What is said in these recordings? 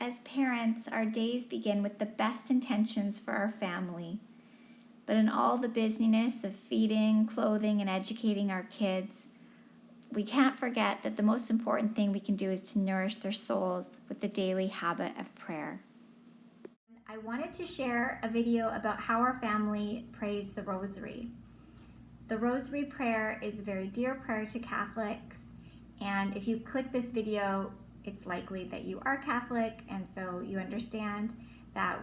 As parents, our days begin with the best intentions for our family. But in all the busyness of feeding, clothing, and educating our kids, we can't forget that the most important thing we can do is to nourish their souls with the daily habit of prayer. I wanted to share a video about how our family prays the Rosary. The Rosary prayer is a very dear prayer to Catholics, and if you click this video, it's likely that you are Catholic, and so you understand that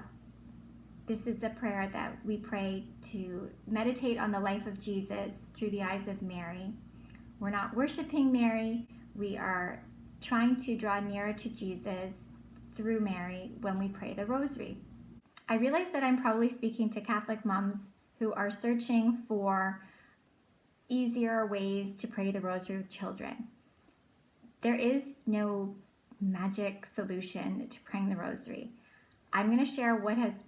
this is the prayer that we pray to meditate on the life of Jesus through the eyes of Mary. We're not worshiping Mary, we are trying to draw nearer to Jesus through Mary when we pray the Rosary. I realize that I'm probably speaking to Catholic moms who are searching for easier ways to pray the Rosary with children. There is no magic solution to praying the Rosary. I'm going to share what has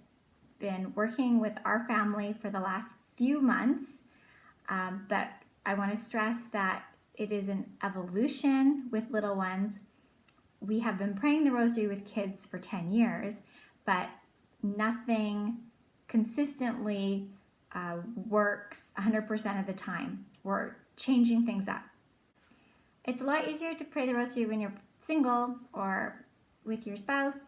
been working with our family for the last few months, but I want to stress that it is an evolution with little ones. We have been praying the Rosary with kids for 10 years, but nothing consistently works 100% of the time. We're changing things up. It's a lot easier to pray the Rosary when you're single or with your spouse,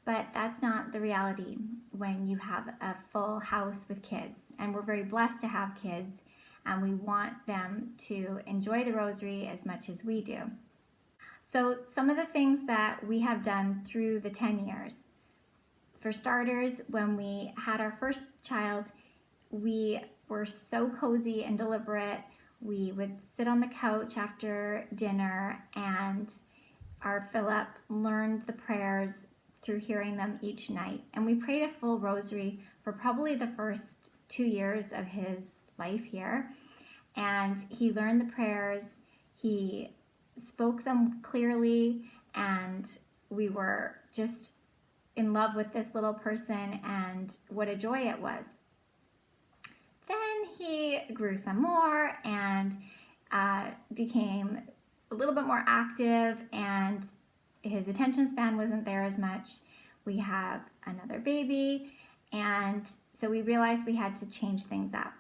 but that's not the reality when you have a full house with kids. And we're very blessed to have kids, and we want them to enjoy the Rosary as much as we do. So some of the things that we have done through the 10 years. For starters, when we had our first child, we were so cozy and deliberate. We would sit on the couch after dinner, and our Philip learned the prayers through hearing them each night. And we prayed a full Rosary for probably the first 2 years of his life here. And he learned the prayers, he spoke them clearly, and we were just in love with this little person, and what a joy it was. Then he grew some more and became a little bit more active, and his attention span wasn't there as much. We have another baby, and so we realized we had to change things up.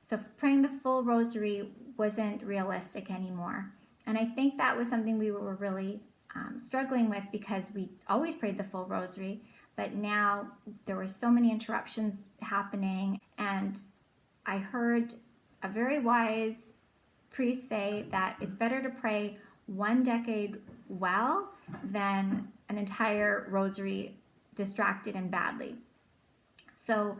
So praying the full Rosary wasn't realistic anymore. And I think that was something we were really struggling with, because we always prayed the full Rosary, but now there were so many interruptions happening. And I heard a very wise priest say that it's better to pray one decade well than an entire Rosary distracted and badly. So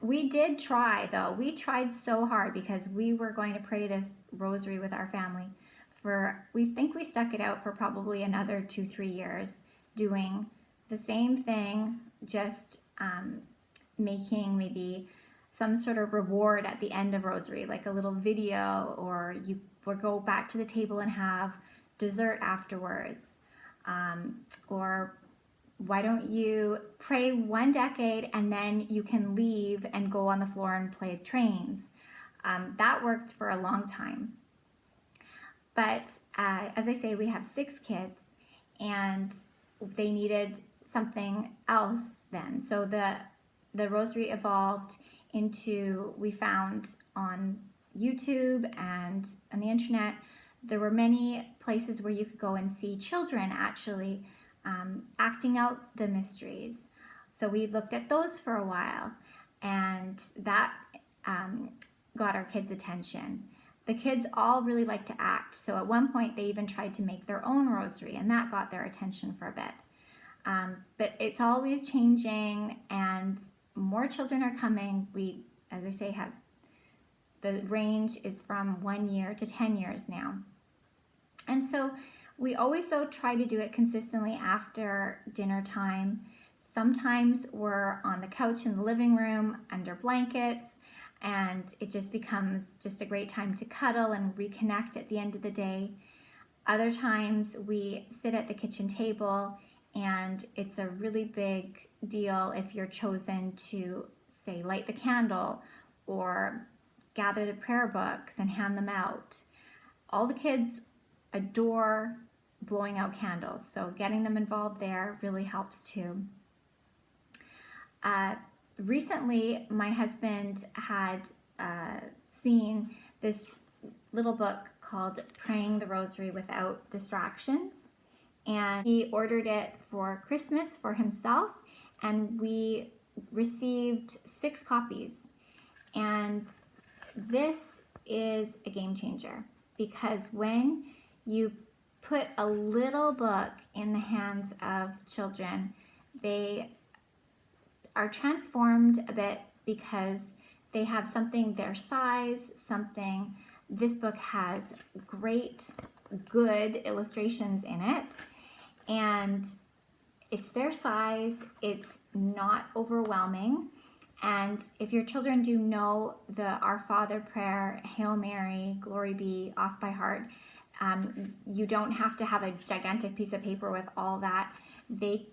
we did try, though. We tried so hard, because we were going to pray this Rosary with our family we think we stuck it out for probably another 2-3 years, doing the same thing, just making maybe some sort of reward at the end of Rosary, like a little video, or you would go back to the table and have dessert afterwards. Or why don't you pray one decade and then you can leave and go on the floor and play trains? That worked for a long time. But as I say, we have 6 kids, and they needed something else then. So the Rosary evolved into, we found on YouTube and on the internet, there were many places where you could go and see children actually acting out the mysteries. So we looked at those for a while, and that got our kids' attention. The kids all really like to act, so at one point they even tried to make their own Rosary, and that got their attention for a bit. But it's always changing, and more children are coming. We, as I say, have the range is from 1 year to 10 years now. And so we always, though, try to do it consistently after dinner time. Sometimes we're on the couch in the living room under blankets, and it just becomes just a great time to cuddle and reconnect at the end of the day. Other times we sit at the kitchen table, and it's a really big deal if you're chosen to, say, light the candle or gather the prayer books and hand them out. All the kids adore blowing out candles. So getting them involved there really helps too. Recently, my husband had seen this little book called Praying the Rosary Without Distractions, and he ordered it for Christmas for himself, and we received 6 copies. And this is a game changer, because when you put a little book in the hands of children, they are transformed a bit, because they have something their size, something. This book has great, good illustrations in it, and it's their size, it's not overwhelming. And if your children do know the Our Father prayer, Hail Mary, Glory Be off by heart, you don't have to have a gigantic piece of paper with all that. They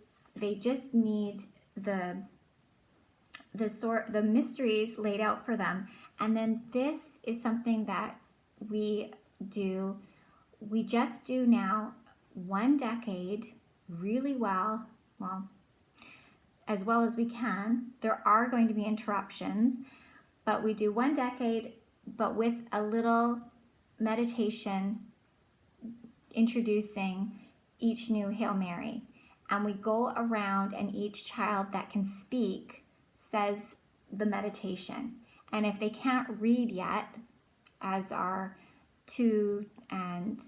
just need the mysteries laid out for them. And then this is something that we do. We just do now 1 decade really well as we can. There are going to be interruptions, but we do 1 decade, but with a little meditation introducing each new Hail Mary. And we go around, and each child that can speak says the meditation. And if they can't read yet, as our 2 and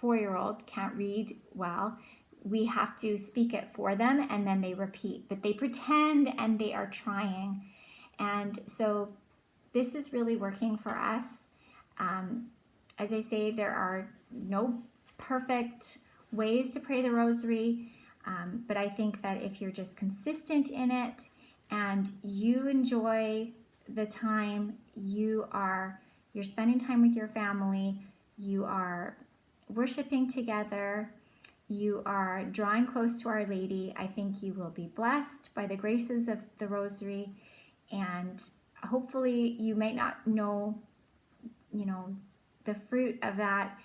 4-year-old can't read well, we have to speak it for them, and then they repeat. But they pretend and they are trying. And so this is really working for us. As I say, there are no perfect ways to pray the Rosary, but I think that if you're just consistent in it, and you enjoy the time, you're spending time with your family, you are worshiping together, you are drawing close to Our Lady, I think you will be blessed by the graces of the Rosary. And hopefully you may not know, the fruit of that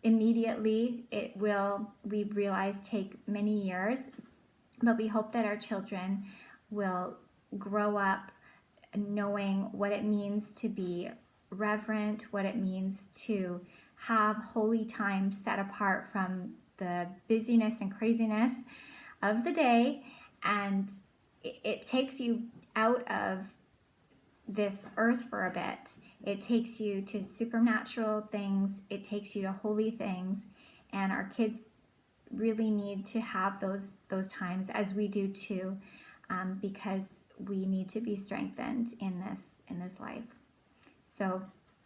immediately. It will, we realize, take many years, but we hope that our children will grow up knowing what it means to be reverent, what it means to have holy time set apart from the busyness and craziness of the day. And it takes you out of this earth for a bit. It takes you to supernatural things. It takes you to holy things. And our kids really need to have those times, as we do too, because we need to be strengthened in this life. So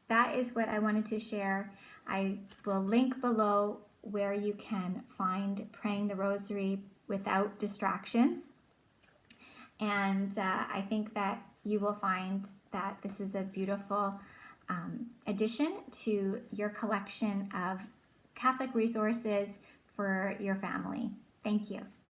that is what I wanted to share. I will link below where you can find Praying the Rosary Without Distractions. And I think that you will find that this is a beautiful addition to your collection of Catholic resources for your family. Thank you.